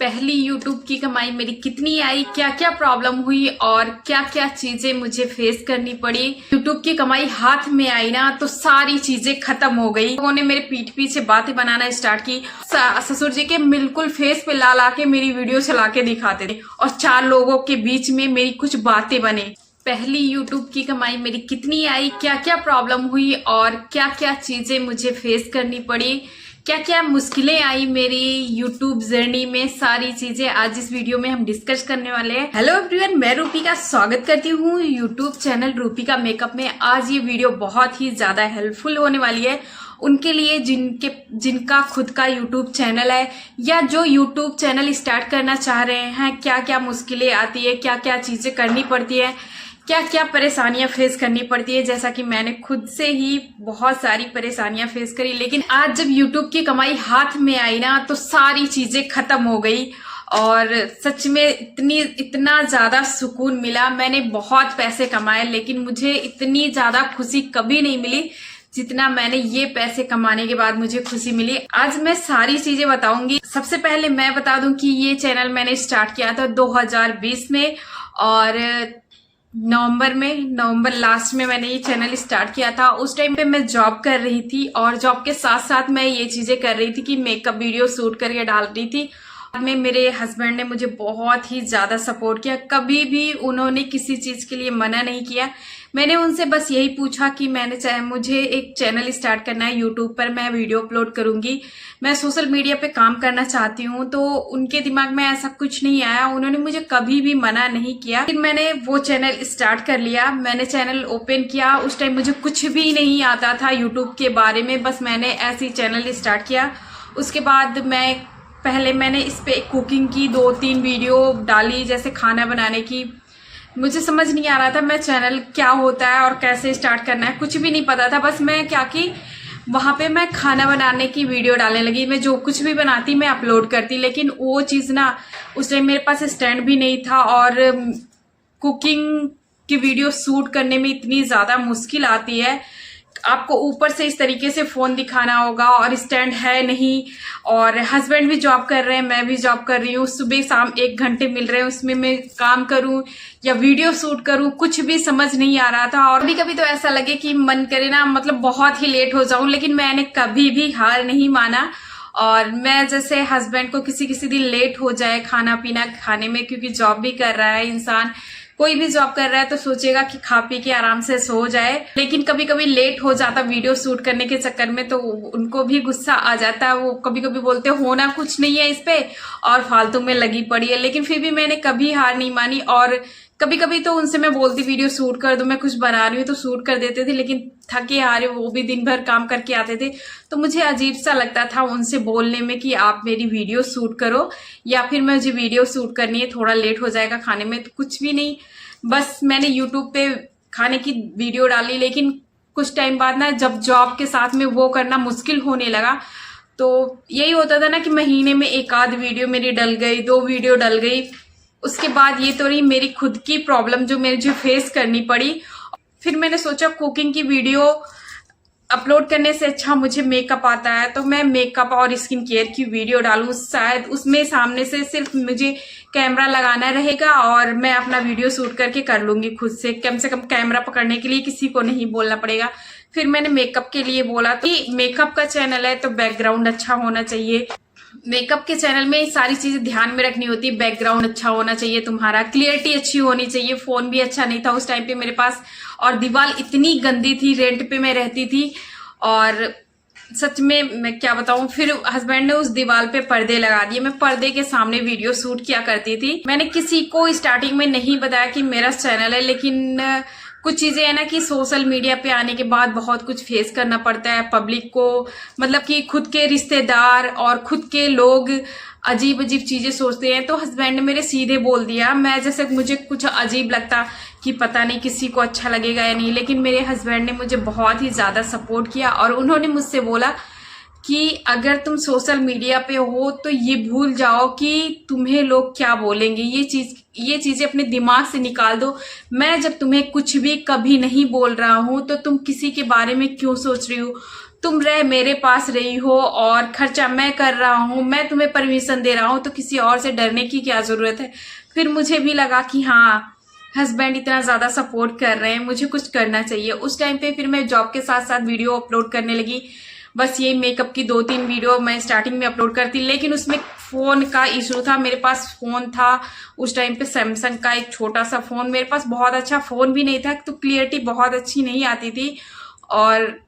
पहली यूट्यूब की कमाई मेरी कितनी आई, क्या क्या प्रॉब्लम हुई और क्या क्या चीजें मुझे फेस करनी पड़ी। यूट्यूब की कमाई हाथ में आई ना तो सारी चीजें खत्म हो गई। लोगों ने मेरे पीठ पीछे बातें बनाना स्टार्ट की। ससुर जी के बिल्कुल फेस पे ला ला के मेरी वीडियो चला के दिखाते थे और 4 लोगों के बीच में मेरी कुछ बातें बने। पहली यूट्यूब की कमाई मेरी कितनी आई, क्या क्या प्रॉब्लम हुई और क्या क्या चीजें मुझे फेस करनी पड़ी, क्या क्या मुश्किलें आई मेरी यूट्यूब जर्नी में, सारी चीजें आज इस वीडियो में हम डिस्कस करने वाले हैं। हेलो एवरीवन, मैं रूपिका स्वागत करती हूँ यूट्यूब चैनल रूपिका मेकअप में। आज ये वीडियो बहुत ही ज्यादा हेल्पफुल होने वाली है उनके लिए जिनका खुद का यूट्यूब चैनल है या जो यूट्यूब चैनल स्टार्ट करना चाह रहे हैं। क्या क्या मुश्किलें आती है, क्या क्या चीजें करनी पड़ती है, क्या क्या परेशानियां फेस करनी पड़ती है। जैसा कि मैंने खुद से ही बहुत सारी परेशानियां फेस करी, लेकिन आज जब यूट्यूब की कमाई हाथ में आई ना तो सारी चीजें खत्म हो गई और सच में इतना ज्यादा सुकून मिला। मैंने बहुत पैसे कमाए लेकिन मुझे इतनी ज्यादा खुशी कभी नहीं मिली जितना मैंने ये पैसे कमाने के बाद मुझे खुशी मिली। आज मैं सारी चीजें बताऊंगी। सबसे पहले मैं बता दूं कि ये चैनल मैंने स्टार्ट किया था 2020 में और नवंबर लास्ट में मैंने ये चैनल स्टार्ट किया था। उस टाइम पे मैं जॉब कर रही थी और जॉब के साथ साथ मैं ये चीजें कर रही थी कि मेकअप वीडियो शूट करके डाल रही थी। में मेरे हस्बैंड ने मुझे बहुत ही ज्यादा सपोर्ट किया। कभी भी उन्होंने किसी चीज के लिए मना नहीं किया। मैंने उनसे बस यही पूछा कि मुझे एक चैनल स्टार्ट करना है यूट्यूब पर, मैं वीडियो अपलोड करूंगी, मैं सोशल मीडिया पे काम करना चाहती हूँ। तो उनके दिमाग में ऐसा कुछ नहीं आया, उन्होंने मुझे कभी भी मना नहीं किया। फिर मैंने वो चैनल स्टार्ट कर लिया, मैंने चैनल ओपन किया। उस टाइम मुझे कुछ भी नहीं आता था यूट्यूब के बारे में, बस मैंने ऐसे ही चैनल स्टार्ट किया। उसके बाद पहले मैंने इस पे कुकिंग की 2-3 वीडियो डाली, जैसे खाना बनाने की। मुझे समझ नहीं आ रहा था मैं चैनल क्या होता है और कैसे स्टार्ट करना है, कुछ भी नहीं पता था। बस मैं क्या की वहां पे मैं खाना बनाने की वीडियो डालने लगी। मैं जो कुछ भी बनाती मैं अपलोड करती, लेकिन वो चीज ना उस टाइम मेरे पास स्टैंड भी नहीं था और कुकिंग की वीडियो शूट करने में इतनी ज्यादा मुश्किल आती है। आपको ऊपर से इस तरीके से फोन दिखाना होगा और स्टैंड है नहीं, और हस्बैंड भी जॉब कर रहे हैं, मैं भी जॉब कर रही हूँ। सुबह शाम 1 घंटे मिल रहे हैं, उसमें मैं काम करूं या वीडियो शूट करूं, कुछ भी समझ नहीं आ रहा था। और कभी कभी तो ऐसा लगे कि मन करे ना मतलब बहुत ही लेट हो जाऊं, लेकिन मैंने कभी भी हार नहीं माना। और मैं जैसे हस्बैंड को किसी दिन लेट हो जाए खाना पीना खाने में, क्योंकि जॉब भी कर रहा है इंसान, कोई भी जॉब कर रहा है तो सोचेगा कि खा पी के आराम से सो जाए, लेकिन कभी कभी लेट हो जाता वीडियो शूट करने के चक्कर में तो उनको भी गुस्सा आ जाता है। वो कभी कभी बोलते होना कुछ नहीं है इस पे और फालतू में लगी पड़ी है। लेकिन फिर भी मैंने कभी हार नहीं मानी और कभी कभी तो उनसे मैं बोलती वीडियो शूट कर दो, मैं कुछ बना रही हूँ तो शूट कर देते थे, लेकिन थके हारे वो भी दिन भर काम करके आते थे तो मुझे अजीब सा लगता था उनसे बोलने में कि आप मेरी वीडियो शूट करो, या फिर मुझे वीडियो शूट करनी है, थोड़ा लेट हो जाएगा खाने में। तो कुछ भी नहीं, बस मैंने यूट्यूब पे खाने की वीडियो डाली। लेकिन कुछ टाइम बाद ना जब जॉब के साथ में वो करना मुश्किल होने लगा तो यही होता था ना कि महीने में 1 आध वीडियो मेरी डल गई, 2 वीडियो डल गई। उसके बाद ये तो रही मेरी खुद की प्रॉब्लम जो मुझे फेस करनी पड़ी। फिर मैंने सोचा कुकिंग की वीडियो अपलोड करने से अच्छा मुझे मेकअप आता है तो मैं मेकअप और स्किन केयर की वीडियो डालूं। शायद उसमें सामने से सिर्फ मुझे कैमरा लगाना रहेगा और मैं अपना वीडियो शूट करके कर लूंगी खुद से कम कैमरा पकड़ने के लिए किसी को नहीं बोलना पड़ेगा। फिर मैंने मेकअप के लिए बोला तो मेकअप का चैनल है तो बैकग्राउंड अच्छा होना चाहिए। मेकअप के चैनल में सारी चीजें ध्यान में रखनी होती है। बैकग्राउंड अच्छा होना चाहिए, तुम्हारा क्लियरिटी अच्छी होनी चाहिए। फोन भी अच्छा नहीं था उस टाइम पे मेरे पास और दीवार इतनी गंदी थी, रेंट पे मैं रहती थी और सच में मैं क्या बताऊं। फिर हस्बैंड ने उस दीवार पे पर्दे लगा दिए, मैं पर्दे के सामने वीडियो शूट किया करती थी। मैंने किसी को स्टार्टिंग में नहीं बताया कि मेरा चैनल है, लेकिन कुछ चीजें है ना कि सोशल मीडिया पे आने के बाद बहुत कुछ फेस करना पड़ता है पब्लिक को, मतलब कि खुद के रिश्तेदार और खुद के लोग अजीब अजीब चीजें सोचते हैं। तो हस्बैंड ने मेरे सीधे बोल दिया, मैं जैसे मुझे कुछ अजीब लगता कि पता नहीं किसी को अच्छा लगेगा या नहीं, लेकिन मेरे हस्बैंड ने मुझे बहुत ही ज्यादा सपोर्ट किया और उन्होंने मुझसे बोला कि अगर तुम सोशल मीडिया पे हो तो ये भूल जाओ कि तुम्हें लोग क्या बोलेंगे, ये चीजें अपने दिमाग से निकाल दो। मैं जब तुम्हें कुछ भी कभी नहीं बोल रहा हूं तो तुम किसी के बारे में क्यों सोच रही हो। तुम रह मेरे पास रही हो और खर्चा मैं कर रहा हूँ, मैं तुम्हें परमिशन दे रहा हूँ, तो किसी और से डरने की क्या जरूरत है। फिर मुझे भी लगा कि हाँ, हस्बैंड इतना ज्यादा सपोर्ट कर रहे हैं, मुझे कुछ करना चाहिए। उस टाइम पे फिर मैं जॉब के साथ साथ वीडियो अपलोड करने लगी। बस ये मेकअप की 2-3 वीडियो मैं स्टार्टिंग में अपलोड करती, लेकिन उसमें फोन का इशू था। मेरे पास फोन था उस टाइम पे सैमसंग का एक छोटा सा फोन, मेरे पास बहुत अच्छा फोन भी नहीं था, तो क्लियरिटी बहुत अच्छी नहीं आती थी और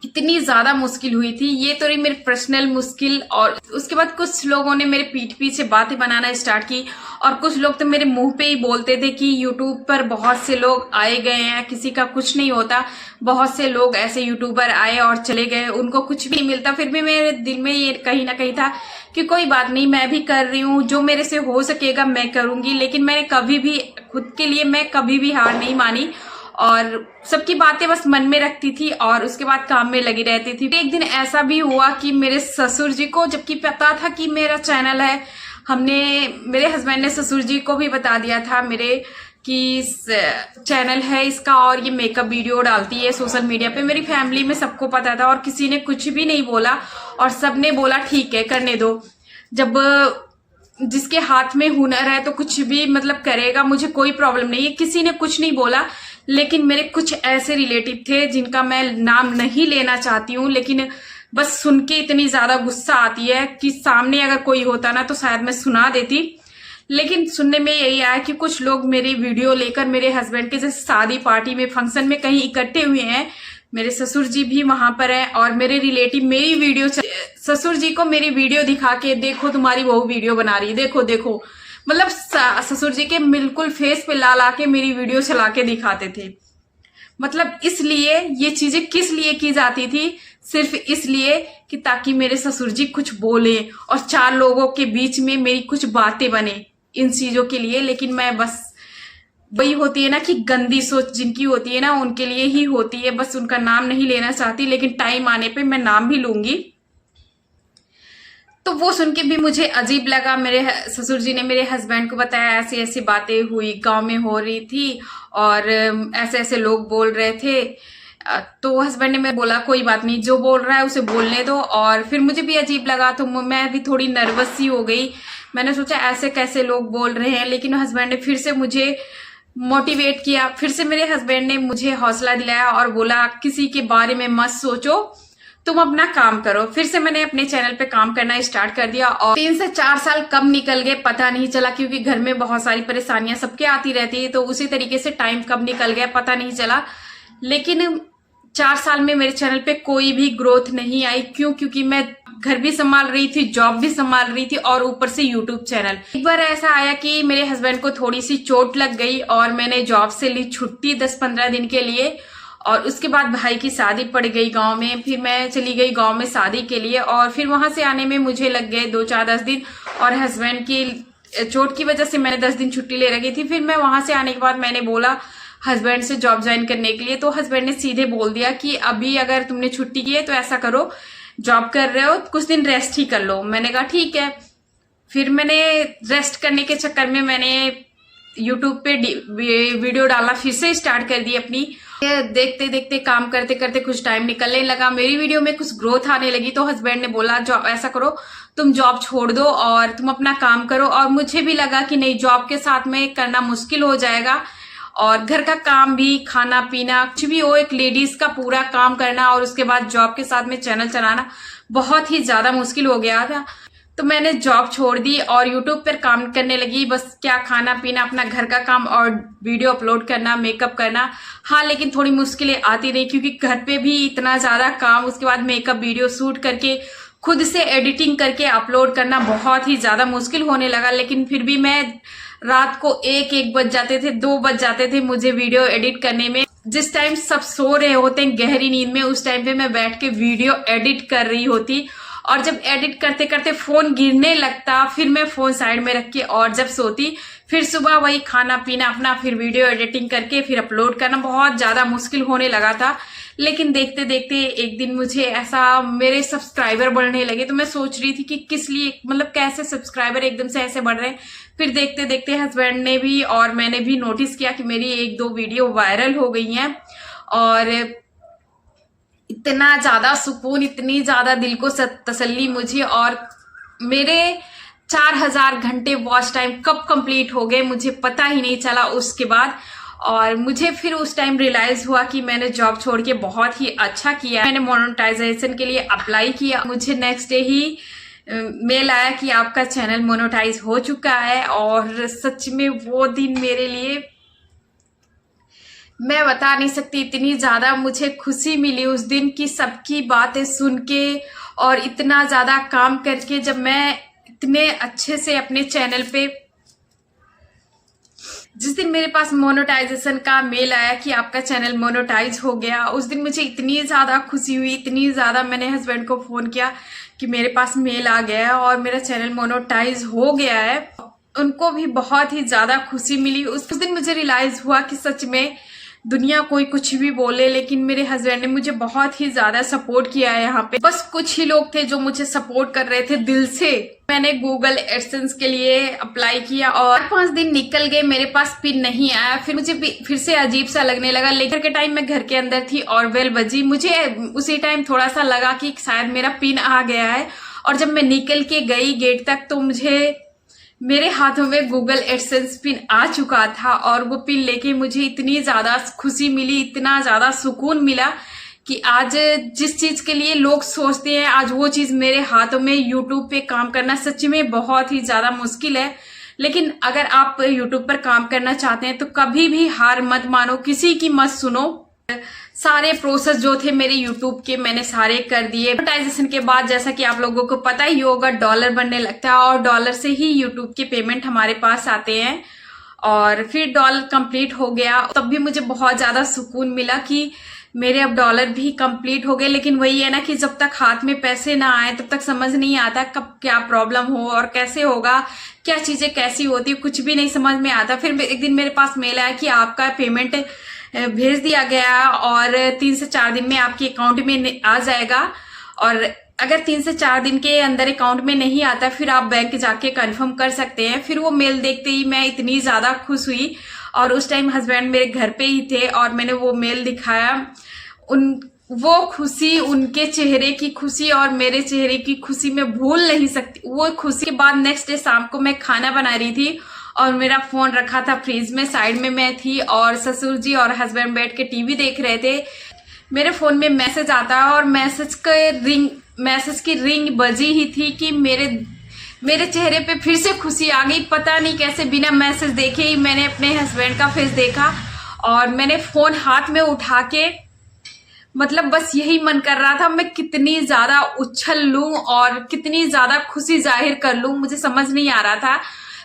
इतनी ज्यादा मुश्किल हुई थी। ये तो रही मेरी पर्सनल मुश्किल। और उसके बाद कुछ लोगों ने मेरे पीठ पीछे बातें बनाना स्टार्ट की और कुछ लोग तो मेरे मुंह पे ही बोलते थे कि यूट्यूब पर बहुत से लोग आए गए हैं, किसी का कुछ नहीं होता। बहुत से लोग ऐसे यूट्यूबर आए और चले गए, उनको कुछ भी नहीं मिलता। फिर भी मेरे दिल में ये कहीं ना कहीं था कि कोई बात नहीं, मैं भी कर रही हूँ, जो मेरे से हो सकेगा मैं करूंगी। लेकिन मैंने कभी भी खुद के लिए मैं कभी भी हार नहीं मानी और सबकी बातें बस मन में रखती थी और उसके बाद काम में लगी रहती थी। एक दिन ऐसा भी हुआ कि मेरे ससुर जी को, जबकि पता था कि मेरा चैनल है, मेरे हस्बैंड ने ससुर जी को भी बता दिया था मेरे कि चैनल है इसका और ये मेकअप वीडियो डालती है सोशल मीडिया पे। मेरी फैमिली में सबको पता था और किसी ने कुछ भी नहीं बोला और सबने बोला ठीक है, करने दो। जब जिसके हाथ में हुनर है तो कुछ भी मतलब करेगा, मुझे कोई प्रॉब्लम नहीं है। किसी ने कुछ नहीं बोला, लेकिन मेरे कुछ ऐसे रिलेटिव थे जिनका मैं नाम नहीं लेना चाहती हूँ, लेकिन बस सुन के इतनी ज्यादा गुस्सा आती है कि सामने अगर कोई होता ना तो शायद मैं सुना देती। लेकिन सुनने में यही आया कि कुछ लोग मेरी वीडियो लेकर मेरे हस्बैंड के जैसे शादी पार्टी में फंक्शन में कहीं इकट्ठे हुए हैं। मेरे ससुर जी भी वहां पर हैं और मेरे रिलेटिव मेरी वीडियो, ससुर जी को मेरी वीडियो दिखा के, देखो तुम्हारी बहू वीडियो बना रही है, देखो देखो, मतलब ससुर जी के बिल्कुल फेस पे ला ला के मेरी वीडियो चला के दिखाते थे। मतलब इसलिए ये चीजें किस लिए की जाती थी, सिर्फ इसलिए कि ताकि मेरे ससुर जी कुछ बोले और 4 लोगों के बीच में मेरी कुछ बातें बने, इन चीजों के लिए। लेकिन मैं बस, वही होती है ना कि गंदी सोच जिनकी होती है ना उनके लिए ही होती है। बस उनका नाम नहीं लेना चाहती, लेकिन टाइम आने पे मैं नाम भी लूंगी। तो वो सुन के भी मुझे अजीब लगा। मेरे ससुर जी ने मेरे हस्बैंड को बताया ऐसी ऐसी बातें हुई, गांव में हो रही थी और ऐसे ऐसे लोग बोल रहे थे। तो हस्बैंड ने मैं बोला कोई बात नहीं, जो बोल रहा है उसे बोलने दो। और फिर मुझे भी अजीब लगा तो मैं भी थोड़ी नर्वस सी हो गई। मैंने सोचा ऐसे कैसे लोग बोल रहे हैं, लेकिन हस्बैंड ने फिर से मुझे मोटिवेट किया। फिर से मेरे हस्बैंड ने मुझे हौसला दिलाया और बोला किसी के बारे में मत सोचो, तुम अपना काम करो। फिर से मैंने अपने चैनल पे काम करना स्टार्ट कर दिया और 3 से 4 साल कब निकल गए पता नहीं चला, क्योंकि घर में बहुत सारी परेशानियां सबके आती रहती है, तो उसी तरीके से टाइम कब निकल गया पता नहीं चला। लेकिन 4 साल में मेरे चैनल पे कोई भी ग्रोथ नहीं आई। क्यों? क्योंकि मैं घर भी संभाल रही थी, जॉब भी संभाल रही थी और ऊपर से यूट्यूब चैनल। एक बार ऐसा आया कि मेरे हस्बैंड को थोड़ी सी चोट लग गई और मैंने जॉब से ली छुट्टी 10-15 दिन के लिए। और उसके बाद भाई की शादी पड़ गई गांव में, फिर मैं चली गई गांव में शादी के लिए और फिर वहां से आने में मुझे लग गए 2-4-10 दिन। और हस्बैंड की चोट की वजह से मैंने 10 दिन छुट्टी ले रखी थी। फिर मैं वहां से आने के बाद मैंने बोला हस्बैंड से जॉब ज्वाइन करने के लिए, तो हस्बैंड ने सीधे बोल दिया कि अभी अगर तुमने छुट्टी की है तो ऐसा करो, जॉब कर रहे हो कुछ दिन रेस्ट ही कर लो। मैंने कहा ठीक है। फिर मैंने रेस्ट करने के चक्कर में मैंने यूट्यूब पे वीडियो डालना फिर से स्टार्ट कर दी अपनी। देखते देखते काम करते करते कुछ टाइम निकलने लगा, मेरी वीडियो में कुछ ग्रोथ आने लगी। तो हस्बैंड ने बोला जॉब ऐसा करो, तुम जॉब छोड़ दो और तुम अपना काम करो। और मुझे भी लगा कि नहीं, जॉब के साथ में करना मुश्किल हो जाएगा और घर का काम भी, खाना पीना कुछ भी हो, एक लेडीज का पूरा काम करना और उसके बाद जॉब के साथ में चैनल चलाना बहुत ही ज्यादा मुश्किल हो गया था। तो मैंने जॉब छोड़ दी और यूट्यूब पर काम करने लगी। बस क्या, खाना पीना, अपना घर का काम और वीडियो अपलोड करना, मेकअप करना। हाँ, लेकिन थोड़ी मुश्किलें आती रही क्योंकि घर पे भी इतना ज्यादा काम, उसके बाद मेकअप वीडियो शूट करके खुद से एडिटिंग करके अपलोड करना बहुत ही ज्यादा मुश्किल होने लगा। लेकिन फिर भी मैं रात को 1 बज जाते थे, 2 बज जाते थे मुझे वीडियो एडिट करने में। जिस टाइम सब सो रहे होते हैं गहरी नींद में, उस टाइम पे मैं बैठ के वीडियो एडिट कर रही होती। और जब एडिट करते करते फोन गिरने लगता, फिर मैं फोन साइड में रख के और जब सोती, फिर सुबह वही खाना पीना अपना, फिर वीडियो एडिटिंग करके फिर अपलोड करना बहुत ज्यादा मुश्किल होने लगा था। लेकिन देखते देखते एक दिन मुझे ऐसा, मेरे सब्सक्राइबर बढ़ने लगे। तो मैं सोच रही थी कि किस लिए, मतलब कैसे सब्सक्राइबर एकदम से ऐसे बढ़ रहे हैं। फिर देखते देखते हस्बैंड ने भी और मैंने भी नोटिस किया कि मेरी 1-2 वीडियो वायरल हो गई हैं और इतना ज्यादा सुकून, इतनी ज्यादा दिल को तसल्ली मुझे। और मेरे 4000 घंटे वॉच टाइम कब कंप्लीट हो गए मुझे पता ही नहीं चला उसके बाद। और मुझे फिर उस टाइम रियलाइज हुआ कि मैंने जॉब छोड़ के बहुत ही अच्छा किया। मैंने मोनेटाइजेशन के लिए अप्लाई किया, मुझे नेक्स्ट डे ही मेल आया कि आपका चैनल मोनेटाइज हो चुका है। और सच में वो दिन मेरे लिए मैं बता नहीं सकती, इतनी ज्यादा मुझे खुशी मिली उस दिन की सबकी बातें सुन के और इतना ज्यादा काम करके। जब मैं इतने अच्छे से अपने चैनल पे, जिस दिन मेरे पास मोनेटाइजेशन का मेल आया कि आपका चैनल मोनेटाइज हो गया, उस दिन मुझे इतनी ज्यादा खुशी हुई, इतनी ज्यादा। मैंने हस्बैंड को फोन किया कि मेरे पास मेल आ गया है और मेरा चैनल मोनेटाइज हो गया है। उनको भी बहुत ही ज्यादा खुशी मिली। उस दिन मुझे रियलाइज हुआ कि सच में दुनिया कोई कुछ भी बोले, लेकिन मेरे हस्बैंड ने मुझे बहुत ही ज्यादा सपोर्ट किया है। यहाँ पे बस कुछ ही लोग थे जो मुझे सपोर्ट कर रहे थे दिल से। मैंने गूगल एडसेंस के लिए अप्लाई किया और 5 दिन निकल गए, मेरे पास पिन नहीं आया। फिर मुझे फिर से अजीब सा लगने लगा। लेकर के टाइम मैं घर के अंदर थी और बेल बजी। मुझे उसी टाइम थोड़ा सा लगा कि शायद मेरा पिन आ गया है। और जब मैं निकल के गई गेट तक तो मुझे मेरे हाथों में गूगल एडसेंस पिन आ चुका था। और वो पिन लेके मुझे इतनी ज्यादा खुशी मिली, इतना ज्यादा सुकून मिला कि आज जिस चीज के लिए लोग सोचते हैं, आज वो चीज मेरे हाथों में। यूट्यूब पे काम करना सच में बहुत ही ज्यादा मुश्किल है, लेकिन अगर आप यूट्यूब पर काम करना चाहते हैं तो कभी भी हार मत मानो, किसी की मत सुनो। सारे प्रोसेस जो थे मेरे यूट्यूब के मैंने सारे कर दिए। मोनेटाइजेशन के बाद जैसा कि आप लोगों को पता ही होगा, डॉलर बनने लगता है और डॉलर से ही यूट्यूब के पेमेंट हमारे पास आते हैं। और फिर डॉलर कंप्लीट हो गया, तब भी मुझे बहुत ज्यादा सुकून मिला कि मेरे अब डॉलर भी कंप्लीट हो गए। लेकिन वही है ना कि जब तक हाथ में पैसे ना आए तब तक समझ नहीं आता कब क्या प्रॉब्लम हो और कैसे होगा, क्या चीजें कैसी होती है, कुछ भी नहीं समझ में आता। फिर एक दिन मेरे पास मेल आया कि आपका पेमेंट भेज दिया गया और 3 से 4 दिन में आपके अकाउंट में आ जाएगा। और अगर 3 से 4 दिन के अंदर अकाउंट में नहीं आता फिर आप बैंक जाके कंफर्म कर सकते हैं। फिर वो मेल देखते ही मैं इतनी ज्यादा खुश हुई। और उस टाइम हस्बैंड मेरे घर पे ही थे और मैंने वो मेल दिखाया। वो खुशी, उनके चेहरे की खुशी और मेरे चेहरे की खुशी मैं भूल नहीं सकती। वो खुशी के बाद नेक्स्ट डे शाम को मैं खाना बना रही थी और मेरा फोन रखा था फ्रिज में, साइड में मैं थी और ससुर जी और हस्बैंड बैठ के टीवी देख रहे थे। मेरे फोन में मैसेज आता है और मैसेज की रिंग बजी ही थी कि मेरे चेहरे पे फिर से खुशी आ गई। पता नहीं कैसे बिना मैसेज देखे ही मैंने अपने हस्बैंड का फेस देखा और मैंने फोन हाथ में उठा के, मतलब बस यही मन कर रहा था मैं कितनी ज्यादा उछल लूं और कितनी ज्यादा खुशी जाहिर कर लूं, मुझे समझ नहीं आ रहा था।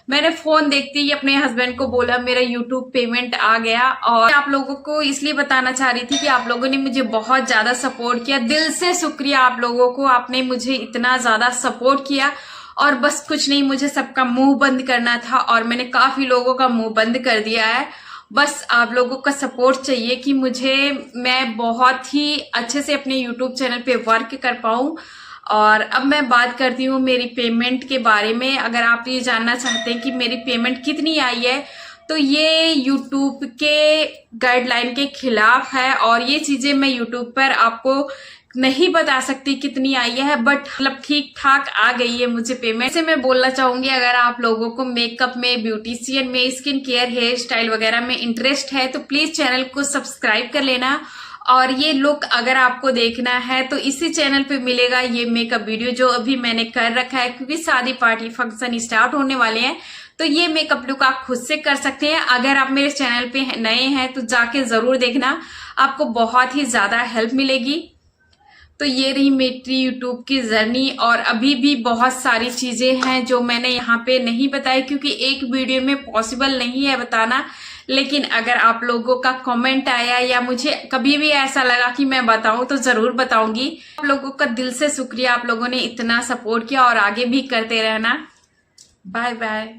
मैंने फोन देखते ही अपने हस्बैंड को बोला मेरा यूट्यूब पेमेंट आ गया। और आप लोगों को इसलिए बताना चाह रही थी कि आप लोगों ने मुझे बहुत ज्यादा सपोर्ट किया। दिल से शुक्रिया आप लोगों को, आपने मुझे इतना ज्यादा सपोर्ट किया। और बस कुछ नहीं, मुझे सबका मुंह बंद करना था और मैंने काफी लोगों का मुंह बंद कर दिया है। बस आप लोगों का सपोर्ट चाहिए कि मैं बहुत ही अच्छे से अपने यूट्यूब चैनल पे वर्क कर पाऊं। और अब मैं बात करती हूँ मेरी पेमेंट के बारे में। अगर आप ये जानना चाहते हैं कि मेरी पेमेंट कितनी आई है तो ये यूट्यूब के गाइडलाइन के खिलाफ है और ये चीजें मैं यूट्यूब पर आपको नहीं बता सकती कितनी आई है, बट मतलब ठीक ठाक आ गई है मुझे पेमेंट। से मैं बोलना चाहूंगी अगर आप लोगों को मेकअप में, ब्यूटिशियन में, स्किन केयर, हेयर स्टाइल वगैरह में इंटरेस्ट है तो प्लीज चैनल को सब्सक्राइब कर लेना। और ये लुक अगर आपको देखना है तो इसी चैनल पे मिलेगा ये मेकअप वीडियो जो अभी मैंने कर रखा है, क्योंकि शादी पार्टी फंक्शन स्टार्ट होने वाले हैं तो ये मेकअप लुक आप खुद से कर सकते हैं। अगर आप मेरे चैनल पे नए हैं तो जाके जरूर देखना, आपको बहुत ही ज्यादा हेल्प मिलेगी। तो ये रही मेरी यूट्यूब की जर्नी और अभी भी बहुत सारी चीजें हैं जो मैंने यहाँ पे नहीं बताई क्योंकि एक वीडियो में पॉसिबल नहीं है बताना। लेकिन अगर आप लोगों का कमेंट आया या मुझे कभी भी ऐसा लगा कि मैं बताऊं तो जरूर बताऊंगी। आप लोगों का दिल से शुक्रिया, आप लोगों ने इतना सपोर्ट किया और आगे भी करते रहना। Bye bye.